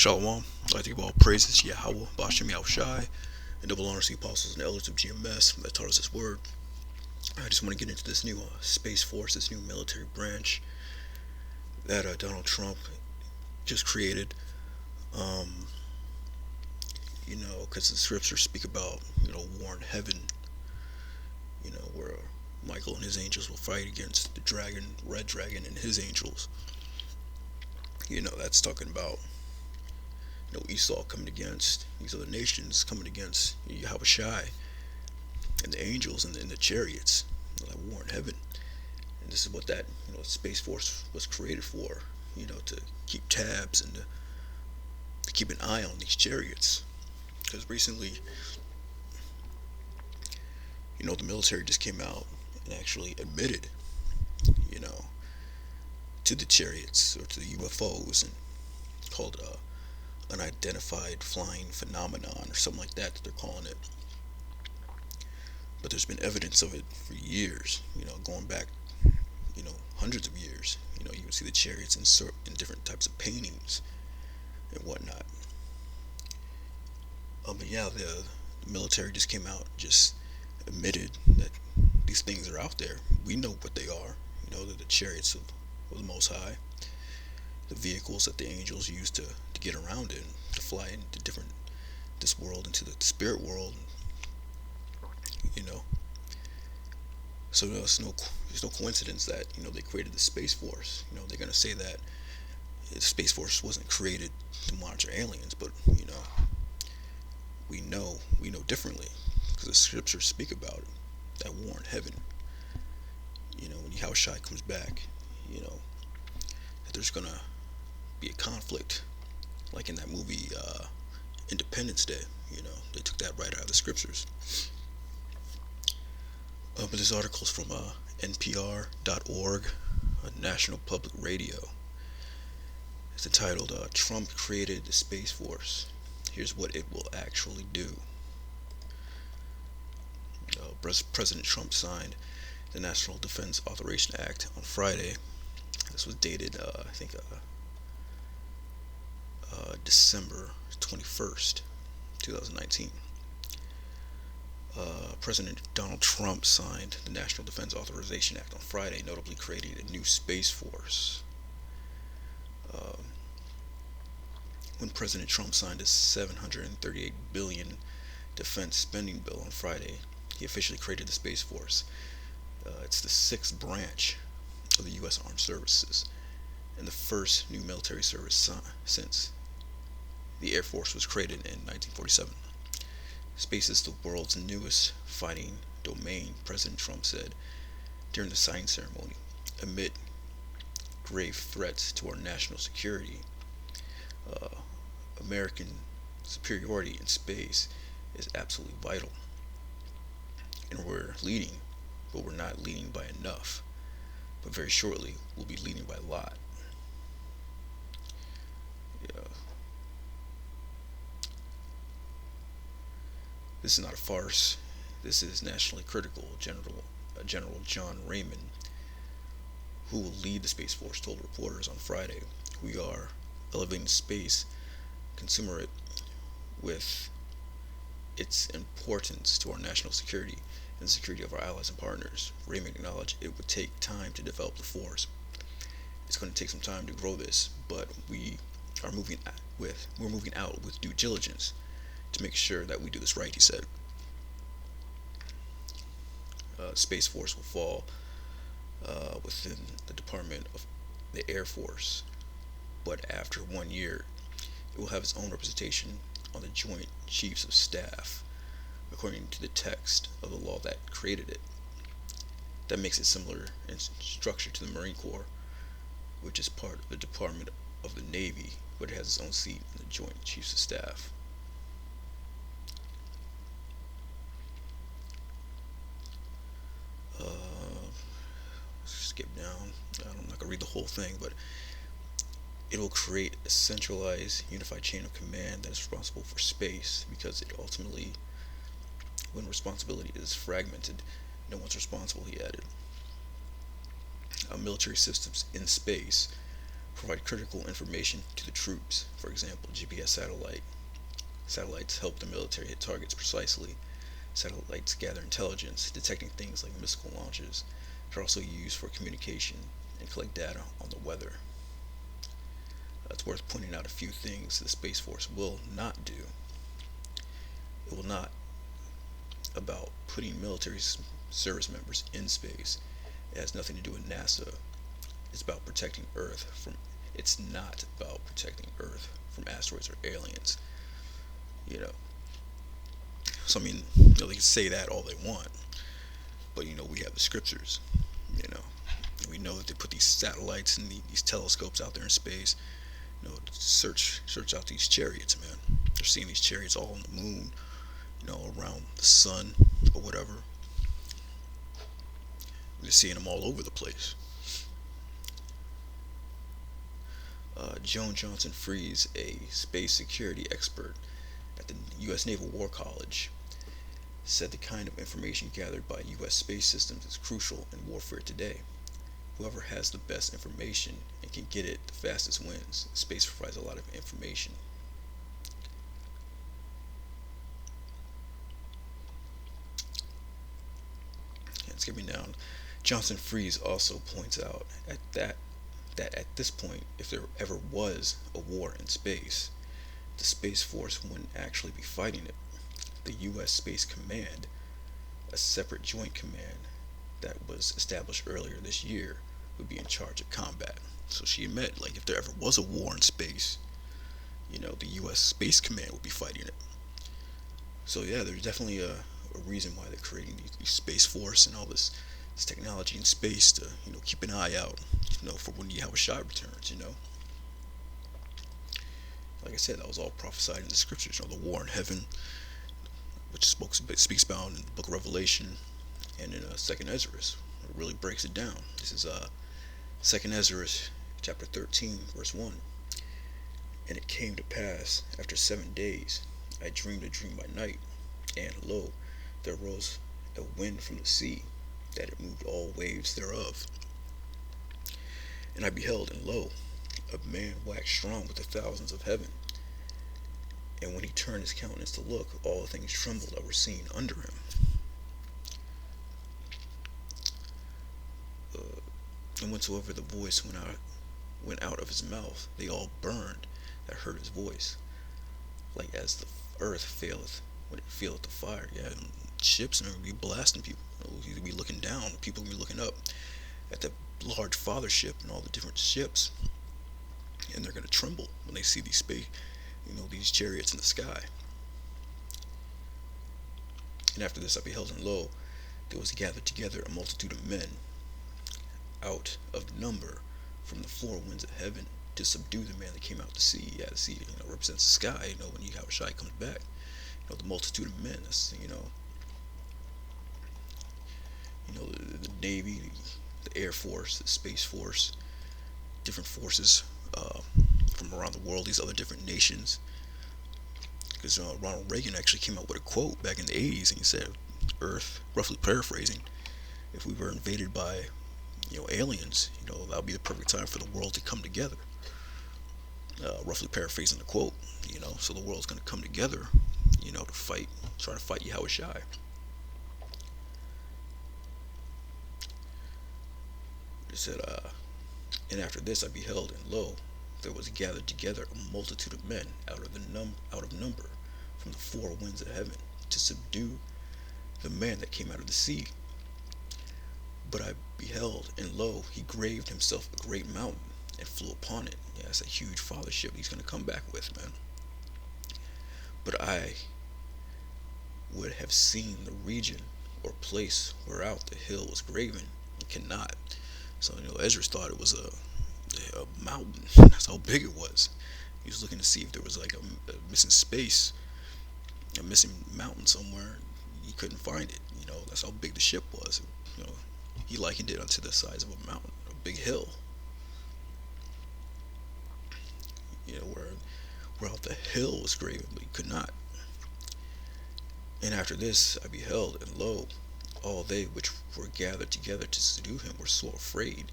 Shalom. I'd like to give all praises Yahweh, Bashem Yahushai, and double honors to the apostles and elders of GMS that taught us His word. I just want to get into this new Space Force, this new military branch that Donald Trump just created. Um, because the scriptures speak about, war in heaven, where Michael and his angels will fight against the dragon, red dragon, and his angels. That's talking about Esau coming against these other nations, coming against Yahushai and the angels and the chariots, like war in heaven. And this is what that Space Force was created for, to keep tabs and to keep an eye on these chariots. Because recently, the military just came out and actually admitted, you know, to the chariots or to the UFOs, and called unidentified flying phenomenon or something like that they're calling it. But there's been evidence of it for years, going back, hundreds of years. You can see the chariots in different types of paintings and whatnot. But yeah, the military just came out, just admitted that these things are out there. We know what they are. They're the chariots of the Most High, the vehicles that the angels use to get around in, to fly into this world, into the spirit world. You know, so there's no coincidence that they created the Space Force. They're gonna say that the Space Force wasn't created to monitor aliens, but we know differently, because the scriptures speak about it, that war in heaven. When Yahushua comes back, that there's gonna be a conflict, like in that movie Independence Day. They took that right out of the scriptures. But this article is from NPR.org, National Public Radio. It's entitled Trump Created the Space Force. Here's what it will actually do. President Trump signed the National Defense Authorization Act on Friday. This was dated, I think, December 21st, 2019. President Donald Trump signed the National Defense Authorization Act on Friday, notably creating a new Space Force. When President Trump signed his $738 billion defense spending bill on Friday, he officially created the Space Force. It's the sixth branch of the U.S. Armed Services, and the first new military service since the Air Force was created in 1947. Space is the world's newest fighting domain, President Trump said during the signing ceremony. Amid grave threats to our national security, American superiority in space is absolutely vital. And we're leading, but we're not leading by enough. But very shortly, we'll be leading by a lot. Yeah. This is not a farce. This is nationally critical. General John Raymond, who will lead the Space Force, told reporters on Friday. We are elevating space, consumer it with its importance to our national security and the security of our allies and partners. Raymond acknowledged it would take time to develop the force. It's going to take some time to grow this, but we're moving out with due diligence to make sure that we do this right, he said. Space Force will fall within the Department of the Air Force, but after 1 year, it will have its own representation on the Joint Chiefs of Staff, according to the text of the law that created it. That makes it similar in structure to the Marine Corps, which is part of the Department of the Navy, but it has its own seat in the Joint Chiefs of Staff. Skip down. I'm not going to read the whole thing, but it will create a centralized, unified chain of command that is responsible for space, because it ultimately, when responsibility is fragmented, no one's responsible, he added. Military systems in space provide critical information to the troops. For example, GPS satellites help the military hit targets precisely. Satellites gather intelligence, detecting things like missile launches. They're also used for communication and collect data on the weather. It's worth pointing out a few things the Space Force will not do. It will not about putting military service members in space. It has nothing to do with NASA. It's about protecting Earth from. It's not about protecting Earth from asteroids or aliens. You know. So I mean, they can say that all they want, but we have the scriptures. You know, and we know that they put these satellites and these telescopes out there in space. Search out these chariots, man. They're seeing these chariots all on the moon, around the sun or whatever. They're seeing them all over the place. Joan Johnson Fries, a space security expert at the U.S. Naval War College, said the kind of information gathered by U.S. space systems is crucial in warfare today. Whoever has the best information and can get it the fastest wins. Space provides a lot of information. And skipping down, Johnson Fries also points out that at this point, if there ever was a war in space, the Space Force wouldn't actually be fighting it. The U.S. Space Command, a separate joint command that was established earlier this year, would be in charge of combat. So she admitted, like, if there ever was a war in space, the U.S. Space Command would be fighting it. So yeah, there's definitely a reason why they're creating these Space Force and all this technology in space to keep an eye out, for when Yahweh Shai returns. Like I said, that was all prophesied in the scriptures. The war in heaven, which speaks about in the book of Revelation and in Second Ezra. It really breaks it down. This is Second Ezra, chapter 13, verse 1. And it came to pass after 7 days, I dreamed a dream by night, and lo, there arose a wind from the sea, that it moved all waves thereof. And I beheld, and lo, a man waxed strong with the thousands of heaven. And when he turned his countenance to look, all the things trembled that were seen under him. And whensoever the voice went out of his mouth, they all burned that heard his voice, like as the earth faileth when it feeleth the fire. Yeah, and ships and be blasting people. You'd be looking down, people will be looking up at the large father ship and all the different ships, and they're gonna tremble when they see these these chariots in the sky. And after this I beheld, and lo, there was gathered together a multitude of men out of number from the four winds of heaven to subdue the man that came out to sea. Yeah, the sea, represents the sky. When Yahweh Shai comes back, the multitude of men. That's the Navy, the Air Force, the Space Force, different forces from around the world. These other different nations. Because Ronald Reagan actually came out with a quote back in the 80s, and he said, "Earth," roughly paraphrasing, if we were invaded by aliens, that would be the perfect time for the world to come together. Roughly paraphrasing the quote, so the world's going to come together, to try to fight Yahweh Shai. It said, and after this I beheld, and lo, there was gathered together a multitude of men out of number from the four winds of heaven to subdue the man that came out of the sea. But I beheld, and lo, he graved himself a great mountain and flew upon it. Yeah, it's a huge fathership he's going to come back with, man. But I would have seen the region or place whereout the hill was graven, and cannot. So Ezra thought it was a mountain. That's how big it was. He was looking to see if there was like a missing space, a missing mountain somewhere. He couldn't find it. That's how big the ship was. He likened it unto the size of a mountain, a big hill. Where out the hill was graven, but he could not. And after this I beheld, and lo, all they which were gathered together to subdue him were sore afraid,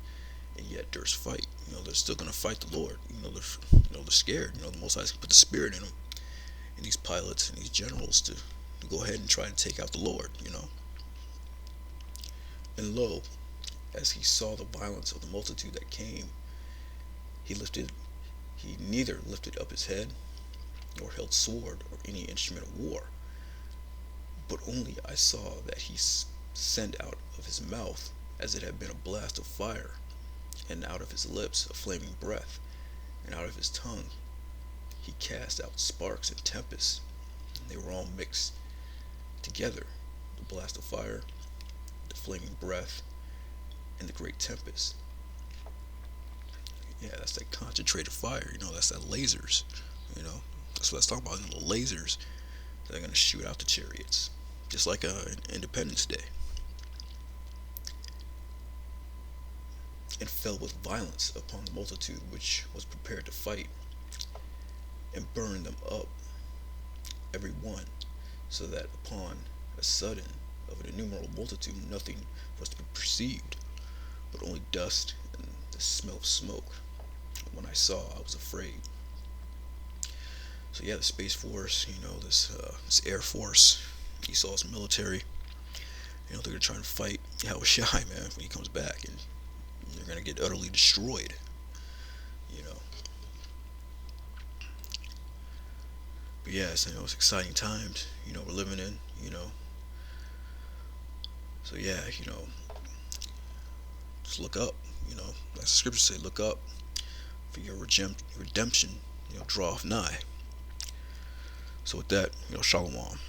and yet there's fight. They're still gonna fight the Lord. They're scared. The Most High put the spirit in them, and these pilots and these generals to go ahead and try to take out the Lord. And lo, as he saw the violence of the multitude that came, he lifted, he neither lifted up his head, nor held sword or any instrument of war, but only I saw that he sent out of his mouth as it had been a blast of fire, and out of his lips a flaming breath, and out of his tongue he cast out sparks and tempests, and they were all mixed together, the blast of fire, the flaming breath, and the great tempest. Yeah, that's that concentrated fire, that's that lasers, that's what I was talking about, little lasers that are going to shoot out the chariots, just like Independence Day. And fell with violence upon the multitude which was prepared to fight, and burned them up, every one, so that upon a sudden of an innumerable multitude nothing was to be perceived, but only dust and the smell of smoke. When I saw, I was afraid. So yeah, the Space Force, this Air Force, Esau's military, they're gonna try and fight Yahushai, man, when he comes back, and they're gonna get utterly destroyed. You know. But yeah, it's exciting times. We're living in. So yeah, just look up. Like the scriptures say, look up for your redemption. Draweth nigh. So with that, shalom.